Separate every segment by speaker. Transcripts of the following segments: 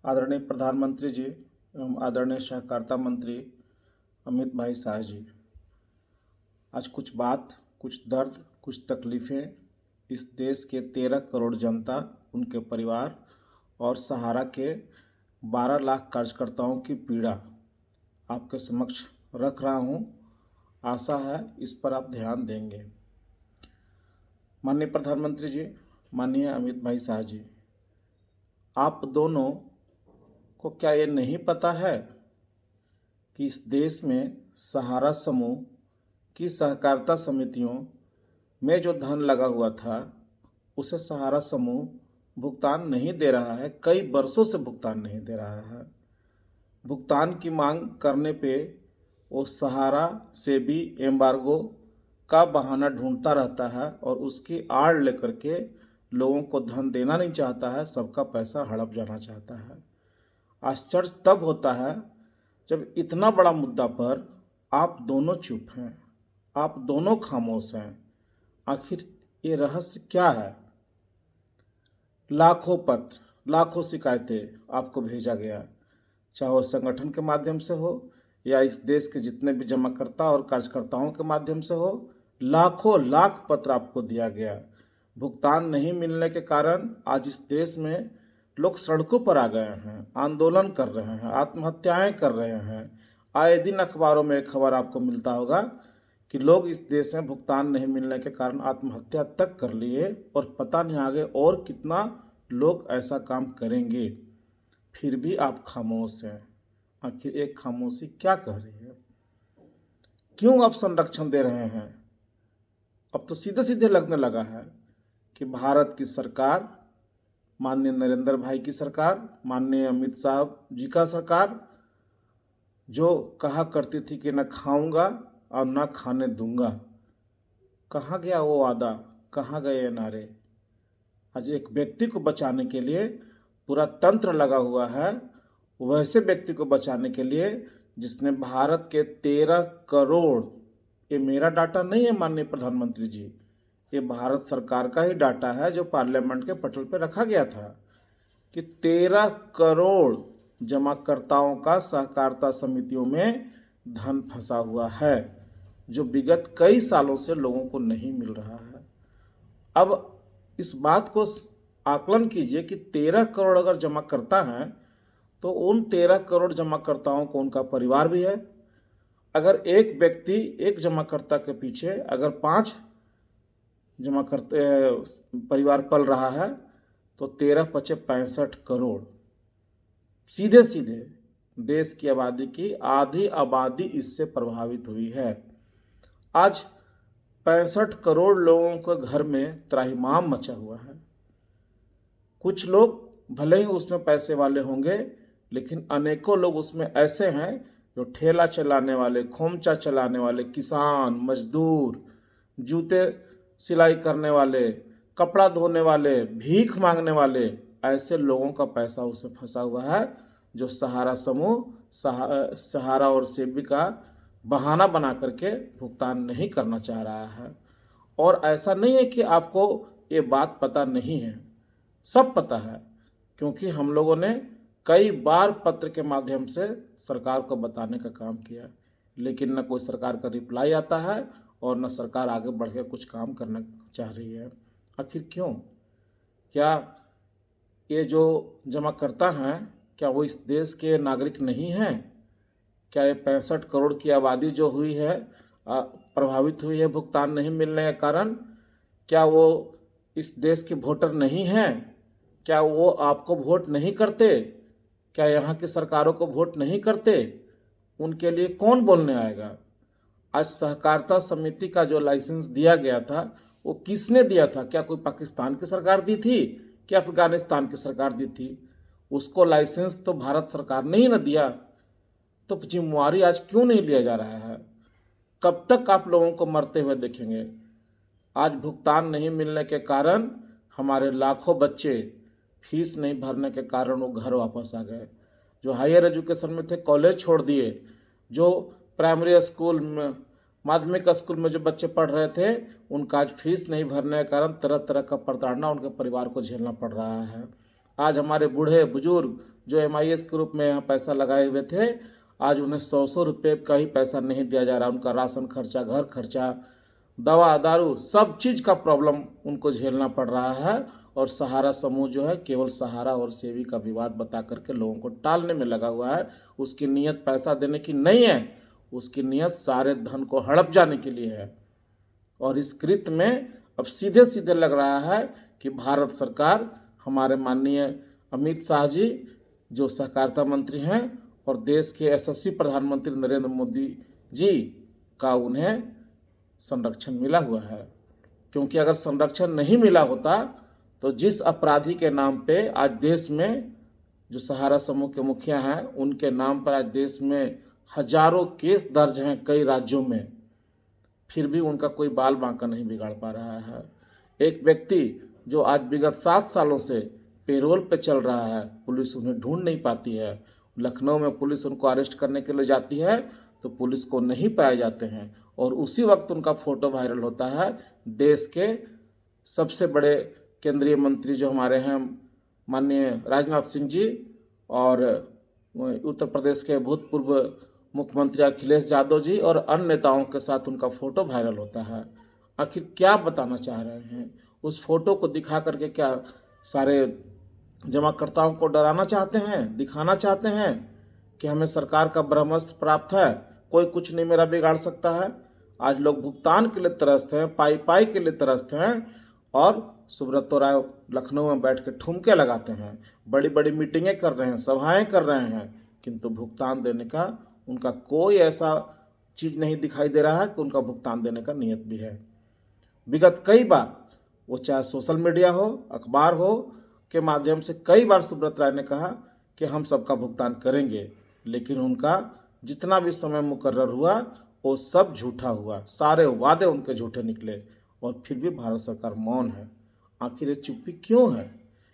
Speaker 1: आदरणीय प्रधानमंत्री जी एवं आदरणीय सहकारिता मंत्री अमित भाई शाह जी, आज कुछ बात, कुछ दर्द, कुछ तकलीफ़ें इस देश के 13 करोड़ जनता, उनके परिवार और सहारा के 12 लाख कार्यकर्ताओं की पीड़ा आपके समक्ष रख रहा हूं। आशा है इस पर आप ध्यान देंगे। माननीय प्रधानमंत्री जी, माननीय अमित भाई शाह जी, आप दोनों को क्या ये नहीं पता है कि इस देश में सहारा समूह की सहकारिता समितियों में जो धन लगा हुआ था उसे सहारा समूह भुगतान नहीं दे रहा है, कई वर्षों से भुगतान नहीं दे रहा है। भुगतान की मांग करने पे वो सहारा से भी एम्बार्गो का बहाना ढूंढता रहता है और उसकी आड़ लेकर के लोगों को धन देना नहीं चाहता है, सबका पैसा हड़प जाना चाहता है। आश्चर्य तब होता है जब इतना बड़ा मुद्दा पर आप दोनों चुप हैं, आप दोनों खामोश हैं। आखिर ये रहस्य क्या है? लाखों पत्र, लाखों शिकायतें आपको भेजा गया, चाहे वो संगठन के माध्यम से हो या इस देश के जितने भी जमाकर्ता और कार्यकर्ताओं के माध्यम से हो। लाखों लाख पत्र आपको दिया गया। भुगतान नहीं मिलने के कारण आज इस देश में लोग सड़कों पर आ गए हैं, आंदोलन कर रहे हैं, आत्महत्याएं कर रहे हैं। आए दिन अखबारों में एक खबर आपको मिलता होगा कि लोग इस देश में भुगतान नहीं मिलने के कारण आत्महत्या तक कर लिए और पता नहीं आगे और कितना लोग ऐसा काम करेंगे। फिर भी आप खामोश हैं। आखिर एक खामोशी क्या कह रही है? क्यों आप संरक्षण दे रहे हैं? अब तो सीधे सीधे लगने लगा है कि भारत की सरकार, माननीय नरेंद्र भाई की सरकार, माननीय अमित शाह जी का सरकार, जो कहा करती थी कि न खाऊंगा और न खाने दूंगा, कहाँ गया वो वादा, कहाँ गए ये नारे? आज एक व्यक्ति को बचाने के लिए पूरा तंत्र लगा हुआ है, वैसे व्यक्ति को बचाने के लिए जिसने भारत के 13 करोड़, ये मेरा डाटा नहीं है माननीय प्रधानमंत्री जी, ये भारत सरकार का ही डाटा है जो पार्लियामेंट के पटल पर रखा गया था कि 13 करोड़ जमाकर्ताओं का सहकारिता समितियों में धन फंसा हुआ है जो विगत कई सालों से लोगों को नहीं मिल रहा है। अब इस बात को आकलन कीजिए कि 13 करोड़ अगर जमाकर्ता हैं तो उन 13 करोड़ जमाकर्ताओं को उनका परिवार भी है। अगर एक व्यक्ति, एक जमाकर्ता के पीछे अगर 5 जमाकर्ता परिवार पल रहा है तो 13 पचे 65 करोड़, सीधे सीधे देश की आबादी की आधी आबादी इससे प्रभावित हुई है। आज 65 करोड़ लोगों के घर में त्राहिमाम मचा हुआ है। कुछ लोग भले ही उसमें पैसे वाले होंगे, लेकिन अनेकों लोग उसमें ऐसे हैं जो ठेला चलाने वाले, खोमचा चलाने वाले, किसान, मजदूर, जूते सिलाई करने वाले, कपड़ा धोने वाले, भीख मांगने वाले, ऐसे लोगों का पैसा उसे फंसा हुआ है जो सहारा समूह, सहारा और सेबी का बहाना बना करके भुगतान नहीं करना चाह रहा है। और ऐसा नहीं है कि आपको ये बात पता नहीं है, सब पता है, क्योंकि हम लोगों ने कई बार पत्र के माध्यम से सरकार को बताने का काम किया, लेकिन न कोई सरकार का रिप्लाई आता है और न सरकार आगे बढ़ के कुछ काम करना चाह रही है। आखिर क्यों? क्या ये जो जमाकर्ता हैं, क्या वो इस देश के नागरिक नहीं हैं? क्या ये 65 करोड़ की आबादी जो हुई है, प्रभावित हुई है भुगतान नहीं मिलने के कारण, क्या वो इस देश के वोटर नहीं हैं? क्या वो आपको वोट नहीं करते? क्या यहाँ की सरकारों को वोट नहीं करते? उनके लिए कौन बोलने आएगा? आज सहकारिता समिति का जो लाइसेंस दिया गया था वो किसने दिया था? क्या कोई पाकिस्तान की सरकार दी थी? क्या अफगानिस्तान की सरकार दी थी? उसको लाइसेंस तो भारत सरकार ने ही न दिया। तो जिम्मेवारी आज क्यों नहीं लिया जा रहा है? कब तक आप लोगों को मरते हुए देखेंगे? आज भुगतान नहीं मिलने के कारण हमारे लाखों बच्चे फीस नहीं भरने के कारण वो घर वापस आ गए। जो हायर एजुकेशन में थे कॉलेज छोड़ दिए, जो प्राइमरी स्कूल में, माध्यमिक स्कूल में जो बच्चे पढ़ रहे थे, उनका आज फीस नहीं भरने के कारण तरह तरह का प्रताड़ना उनके परिवार को झेलना पड़ रहा है। आज हमारे बूढ़े बुजुर्ग जो MIS के रूप में यहाँ पैसा लगाए हुए थे, आज उन्हें 100 रुपये का ही पैसा नहीं दिया जा रहा। उनका राशन खर्चा, घर खर्चा, दवा दारू, सब चीज़ का प्रॉब्लम उनको झेलना पड़ रहा है। और सहारा समूह जो है केवल सहारा और सेवी का विवाद बता करके लोगों को टालने में लगा हुआ है। उसकी नीयत पैसा देने की नहीं है, उसकी नीयत सारे धन को हड़प जाने के लिए है। और इस कृत्य में अब सीधे सीधे लग रहा है कि भारत सरकार, हमारे माननीय अमित शाह जी जो सहकारिता मंत्री हैं और देश के यशस्वी प्रधानमंत्री नरेंद्र मोदी जी का उन्हें संरक्षण मिला हुआ है। क्योंकि अगर संरक्षण नहीं मिला होता तो जिस अपराधी के नाम पे आज देश में, जो सहारा समूह के मुखिया हैं, उनके नाम पर आज देश में हजारों केस दर्ज हैं कई राज्यों में, फिर भी उनका कोई बाल बांका नहीं बिगाड़ पा रहा है। एक व्यक्ति जो आज विगत 7 सालों से पेरोल पे चल रहा है, पुलिस उन्हें ढूंढ नहीं पाती है। लखनऊ में पुलिस उनको अरेस्ट करने के लिए जाती है तो पुलिस को नहीं पाए जाते हैं, और उसी वक्त उनका फ़ोटो वायरल होता है। देश के सबसे बड़े केंद्रीय मंत्री जो हमारे हैं माननीय राजनाथ सिंह जी, और उत्तर प्रदेश के भूतपूर्व मुख्यमंत्री अखिलेश यादव जी और अन्य नेताओं के साथ उनका फ़ोटो वायरल होता है। आखिर क्या बताना चाह रहे हैं? उस फोटो को दिखा करके क्या सारे जमाकर्ताओं को डराना चाहते हैं, दिखाना चाहते हैं कि हमें सरकार का ब्रह्मास्त्र प्राप्त है, कोई कुछ नहीं मेरा बिगाड़ सकता है? आज लोग भुगतान के लिए त्रस्त हैं, पाई पाई के लिए त्रस्त हैं, और सुब्रतो राय लखनऊ में बैठ के ठुमके लगाते हैं, बड़ी बड़ी मीटिंगें कर रहे हैं, सभाएं कर रहे हैं, किंतु भुगतान देने का उनका कोई ऐसा चीज़ नहीं दिखाई दे रहा है कि उनका भुगतान देने का नियत भी है। विगत कई बार, वो चाहे सोशल मीडिया हो, अखबार हो, के माध्यम से कई बार सुब्रत राय ने कहा कि हम सबका भुगतान करेंगे, लेकिन उनका जितना भी समय मुकर्रर हुआ वो सब झूठा हुआ, सारे वादे उनके झूठे निकले, और फिर भी भारत सरकार मौन है। आखिर ये चुप्पी क्यों है?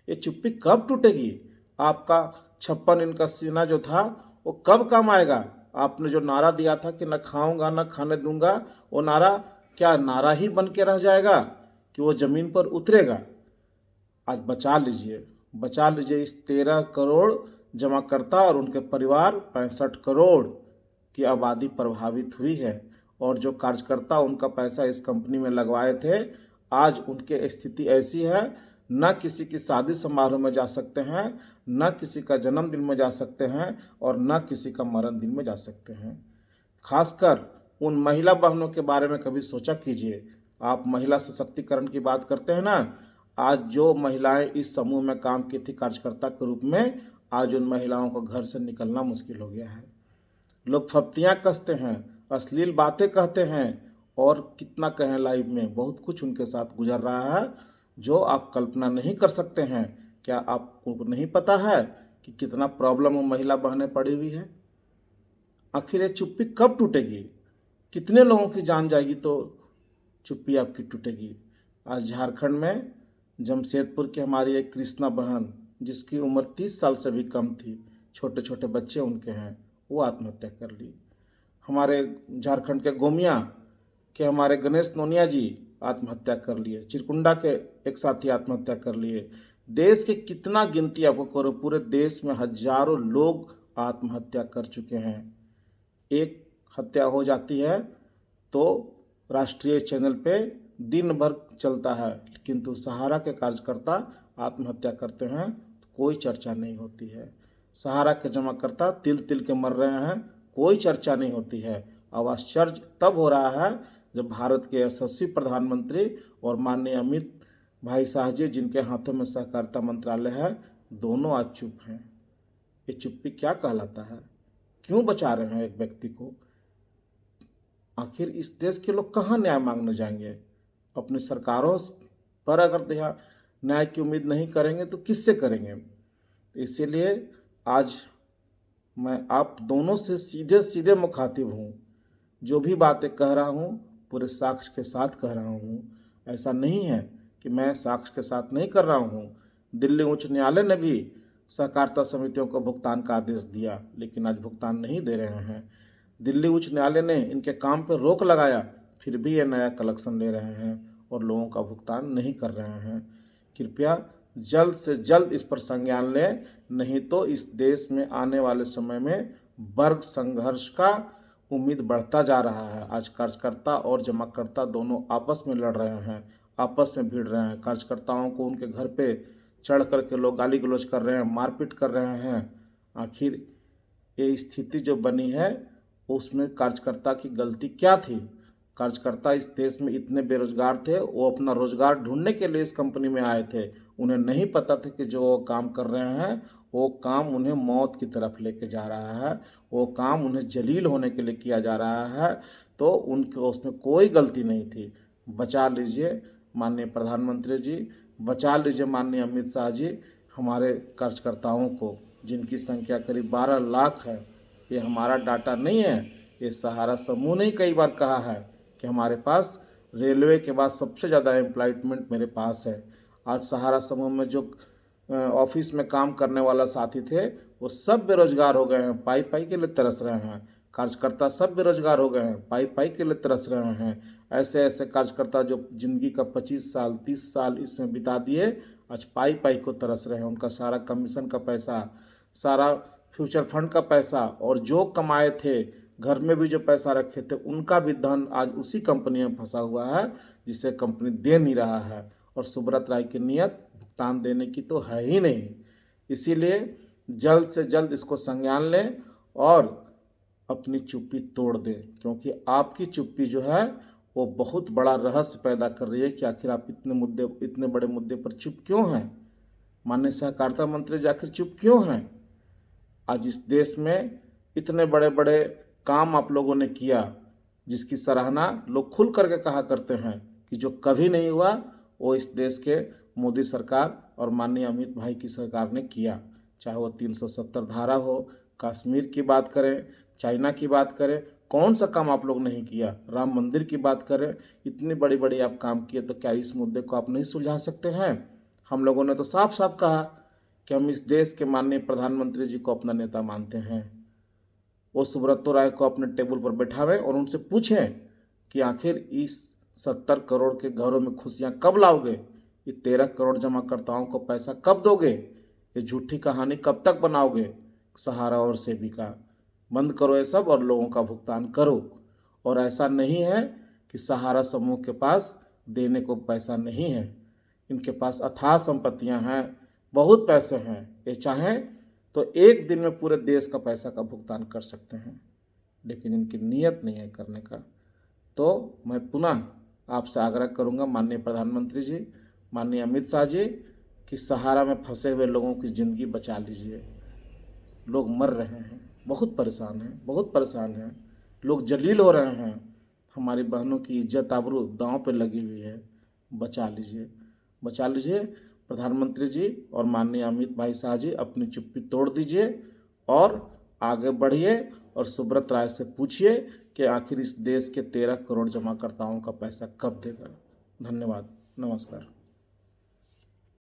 Speaker 1: ये चुप्पी कब टूटेगी? आपका 56 इंच का सीना जो था वो कब काम आएगा? आपने जो नारा दिया था कि न खाऊंगा न खाने दूंगा, वो नारा क्या नारा ही बन के रह जाएगा कि वो ज़मीन पर उतरेगा? आज बचा लीजिए, बचा लीजिए इस 13 करोड़ जमाकर्ता और उनके परिवार, 65 करोड़ की आबादी प्रभावित हुई है। और जो कार्यकर्ता उनका पैसा इस कंपनी में लगवाए थे, आज उनकी स्थिति ऐसी है, न किसी की शादी समारोह में जा सकते हैं, न किसी का जन्मदिन में जा सकते हैं, और न किसी का मरण दिन में जा सकते हैं। खासकर उन महिला बहनों के बारे में कभी सोचा कीजिए। आप महिला सशक्तिकरण की बात करते हैं ना, आज जो महिलाएं इस समूह में काम की थी कार्यकर्ता के रूप में, आज उन महिलाओं को घर से निकलना मुश्किल हो गया है। लोग फप्तियाँ कसते हैं, अश्लील बातें कहते हैं, और कितना कहें, लाइव में बहुत कुछ उनके साथ गुजर रहा है जो आप कल्पना नहीं कर सकते हैं। क्या आपको नहीं पता है कि कितना प्रॉब्लम वो महिला बहनें पड़ी हुई है? आखिर ये चुप्पी कब टूटेगी? कितने लोगों की जान जाएगी तो चुप्पी आपकी टूटेगी? आज झारखंड में जमशेदपुर की हमारी एक कृष्णा बहन, जिसकी उम्र 30 साल से भी कम थी, छोटे छोटे बच्चे उनके हैं, वो आत्महत्या कर ली। हमारे झारखंड के गोमिया के हमारे गणेश नोनिया जी आत्महत्या कर लिए। चिरकुंडा के एक साथी आत्महत्या कर लिए। देश के कितना गिनती आपको करो, पूरे देश में हजारों लोग आत्महत्या कर चुके हैं। एक हत्या हो जाती है तो राष्ट्रीय चैनल पे दिन भर चलता है, किंतु सहारा के कार्यकर्ता आत्महत्या करते हैं तो कोई चर्चा नहीं होती है। सहारा के जमाकर्ता तिल तिल के मर रहे हैं, कोई चर्चा नहीं होती है। अब आश्चर्य तब हो रहा है जब भारत के यशस्वी प्रधानमंत्री और माननीय अमित भाई शाह जी, जिनके हाथों में सहकारिता मंत्रालय है, दोनों आज चुप हैं। ये चुप्पी क्या कहलाता है? क्यों बचा रहे हैं एक व्यक्ति को? आखिर इस देश के लोग कहाँ न्याय मांगने जाएंगे? अपनी सरकारों पर अगर न्याय की उम्मीद नहीं करेंगे तो किससे करेंगे? इसीलिए आज मैं आप दोनों से सीधे सीधे मुखातिब हूँ। जो भी बातें कह रहा हूँ पूरे साक्ष्य के साथ कह रहा हूँ। ऐसा नहीं है कि मैं साक्ष्य के साथ नहीं कर रहा हूँ। दिल्ली उच्च न्यायालय ने भी सहकारिता समितियों को भुगतान का आदेश दिया, लेकिन आज भुगतान नहीं दे रहे हैं। दिल्ली उच्च न्यायालय ने इनके काम पर रोक लगाया, फिर भी ये नया कलेक्शन ले रहे हैं और लोगों का भुगतान नहीं कर रहे हैं। कृपया जल्द से जल्द इस पर संज्ञान लें, नहीं तो इस देश में आने वाले समय में वर्ग संघर्ष का उम्मीद बढ़ता जा रहा है। आज कार्यकर्ता और जमाकर्ता दोनों आपस में लड़ रहे हैं, आपस में भिड़ रहे हैं। कार्यकर्ताओं को उनके घर पे चढ़ कर के लोग गाली गलौज कर रहे हैं, मारपीट कर रहे हैं। आखिर ये स्थिति जो बनी है उसमें कार्यकर्ता की गलती क्या थी? कार्यकर्ता इस देश में इतने बेरोजगार थे, वो अपना रोजगार ढूंढने के लिए इस कंपनी में आए थे। उन्हें नहीं पता था कि जो वो काम कर रहे हैं वो काम उन्हें मौत की तरफ लेके जा रहा है, वो काम उन्हें जलील होने के लिए किया जा रहा है। तो उनके उसमें कोई गलती नहीं थी। बचा लीजिए माननीय प्रधानमंत्री जी, बचा लीजिए माननीय अमित शाह जी हमारे कार्यकर्ताओं को, जिनकी संख्या करीब 12 लाख है। ये हमारा डाटा नहीं है, ये सहारा समूह ने कई बार कहा है कि हमारे पास रेलवे के बाद सबसे ज़्यादा एम्प्लॉयमेंट मेरे पास है। आज सहारा समूह में जो ऑफिस में काम करने वाला साथी थे वो सब बेरोजगार हो गए हैं, पाई पाई के लिए तरस रहे हैं। कार्यकर्ता सब बेरोजगार हो गए हैं, पाई पाई के लिए तरस रहे हैं। ऐसे ऐसे कार्यकर्ता जो जिंदगी का 25 साल 30 साल इसमें बिता दिए, आज पाई पाई को तरस रहे हैं। उनका सारा कमीशन का पैसा, सारा फ्यूचर फंड का पैसा और जो कमाए थे, घर में भी जो पैसा रखे थे, उनका भी धन आज उसी कंपनी में फंसा हुआ है जिसे कंपनी दे नहीं रहा है। और सुब्रत राय की नीयत भुगतान देने की तो है ही नहीं। इसीलिए जल्द से जल्द इसको संज्ञान लें और अपनी चुप्पी तोड़ दें, क्योंकि आपकी चुप्पी जो है वो बहुत बड़ा रहस्य पैदा कर रही है कि आखिर आप इतने बड़े मुद्दे पर चुप क्यों हैं। माननीय सहकारिता मंत्री जी आखिर चुप क्यों हैं? आज इस देश में इतने बड़े बड़े काम आप लोगों ने किया जिसकी सराहना लोग खुल करके कहा करते हैं कि जो कभी नहीं हुआ वो इस देश के मोदी सरकार और माननीय अमित भाई की सरकार ने किया। चाहे वो 370 धारा हो, कश्मीर की बात करें, चाइना की बात करें, कौन सा काम आप लोग नहीं किया, राम मंदिर की बात करें, इतनी बड़ी बड़ी आप काम किए, तो क्या इस मुद्दे को आप नहीं सुलझा सकते हैं? हम लोगों ने तो साफ साफ कहा कि हम इस देश के माननीय प्रधानमंत्री जी को अपना नेता मानते हैं। वो सुब्रत राय को अपने टेबल पर बैठावें और उनसे पूछें कि आखिर इस 70 करोड़ के घरों में खुशियां कब लाओगे? ये 13 करोड़ जमाकर्ताओं को पैसा कब दोगे? ये झूठी कहानी कब तक बनाओगे? सहारा और सेविका बंद करो ये सब और लोगों का भुगतान करो। और ऐसा नहीं है कि सहारा समूह के पास देने को पैसा नहीं है, इनके पास अथाह संपत्तियां हैं, बहुत पैसे हैं। ये चाहें तो एक दिन में पूरे देश का पैसा का भुगतान कर सकते हैं, लेकिन इनकी नीयत नहीं है करने का। तो मैं पुनः आपसे आग्रह करूंगा माननीय प्रधानमंत्री जी, माननीय अमित शाह जी, कि सहारा में फंसे हुए लोगों की ज़िंदगी बचा लीजिए। लोग मर रहे हैं, बहुत परेशान हैं, बहुत परेशान हैं, लोग जलील हो रहे हैं, हमारी बहनों की इज्जत आबरू दांव पे लगी हुई है। बचा लीजिए, बचा लीजिए प्रधानमंत्री जी और माननीय अमित भाई शाह जी, अपनी चुप्पी तोड़ दीजिए और आगे बढ़िए और सुब्रत राय से पूछिए कि आखिर इस देश के 13 करोड़ जमाकर्ताओं का पैसा कब देगा। धन्यवाद, नमस्कार।